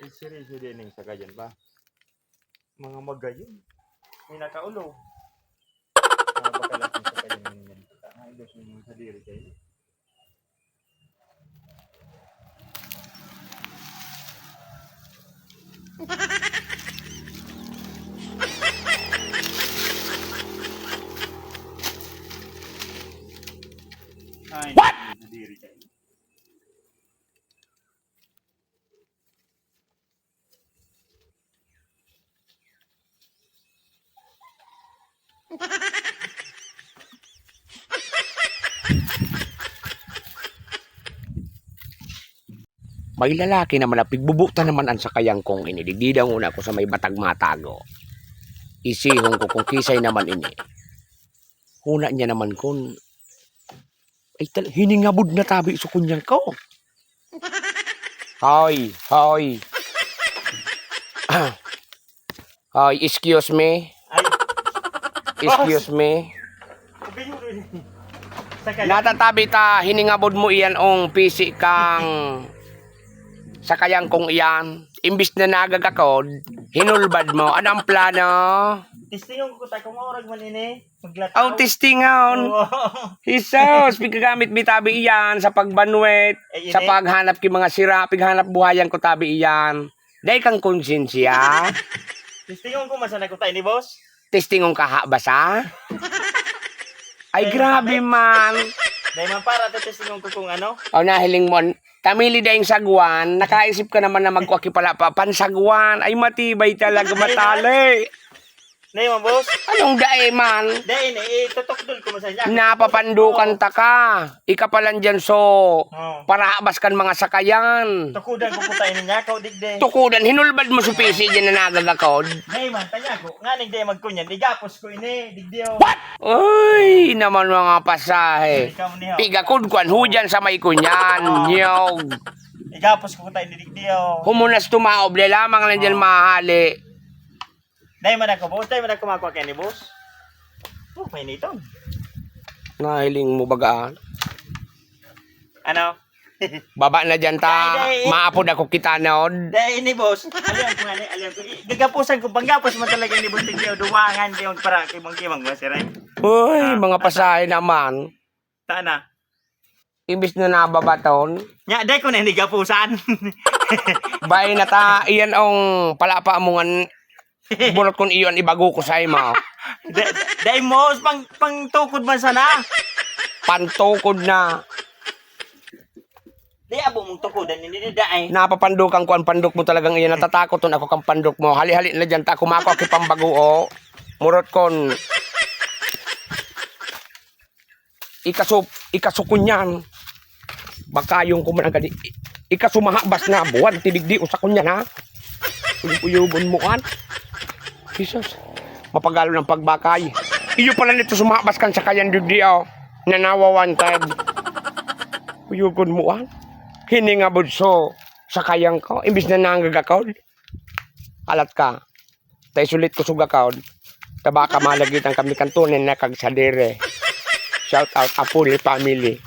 Seryoso din yung sakayan pa. Mga magayon. May nakaulo. Bakalas yung sakayan ng ganyan. Ibig yung sa diri kayo. What? Sa diri kayo. May lalaki naman na pigbubutan naman ang sakayang kong ini. Digdidang una ko sa may batag matago. Isihong ko kung kisay naman ini. Huna niya naman kun ay hiningabod na tabi sa kunyang ko. Hoy, hoy. Hoy, excuse me. Excuse me. Natatabi ta, hiningabod mo iyan ong pisi kang sakayang kong iyan. Imbis na nagagakod, hinulbad mo. Anong plano? Testingon ko tayo kung orag man ini. Oh, testingon. Jesus, pagagamit mi tabi iyan sa pagbanwet, sa paghanap ki mga sira, paghanap buhayan ko tabi iyan. Day kang konsensya. Testingon ko masana ko tayo ni boss. Testingon kaha basa? Ay grabe man. Day man para testingon ko kung ano. O nahiling mo, tamili dahing sagwan, nakaisip ka naman na magkwaki pala pa, pansagwan, ay matibay talaga matali. Day man boss. Anong dae man? Day tutokdol ko masanya. Napapandukan ta ka. Ika palan dyan so, para habas kan mga sakayan. Tukudan ko tayo niya, kau digde. Tukudan, hinulbad mo supisi dyan na nagagakod. Day man, tanya ko. Nga nigde magkunyan, igapos ko ini, digdeo. What? Uy, naman mga pasahe. Pigakod kwan, hujan sa may kunyan. Nyog. Igapos ko tayo ni digdeo. Humunas tumaob, lamang lang dyan mahali. Day man ako, boss. Day man ako makuha kayo ni boss. Oh, may nito. Nahiling mo bagaan. Ano? Baba na dyan ta. Maapod ako kita noon. Day ni boss. Aliyan ko nga ni, aliyan ko. Gagapusan ko, panggapos mo talaga ni boss. Tigdiyo, duwangan kayo para kimang-kimang mo, siray. Uy, mga pasahe naman. Saan na? Imbis na nababaton. Nya, day ko na hindi gapusan. Bay na ta, iyan ang palapa mo nga. Bulot kon iyon, ibago ko sa ima. Day mo, pang tukod man sana. Pantukod na. Day abo mong tukodan, hindi day. Napapandok ang kuan pandok mo talagang iyan. Natatakot ako kang pandok mo. Hali-hali na dyan ta, kumako ako pambaguo. Murot kon. Ikasukon yan. Baka yung kumanagadi. Ikasumahabas na buwan, tibigdi usa kon yan ha. Uyubon mo kan. Jesus, mapagalo ng pagbakay. Iyo pala nito sumahabas kan sa kayan digdi oh. Nanawawanted. Uyubon mo kan. Hiningabod so sa kayang ko. Imbis na nanggagakaw. Alat ka. Tay sulit ko sugakaw. Tabaka malagitan kami kantunin na kag sadere. Shout out Apuli family.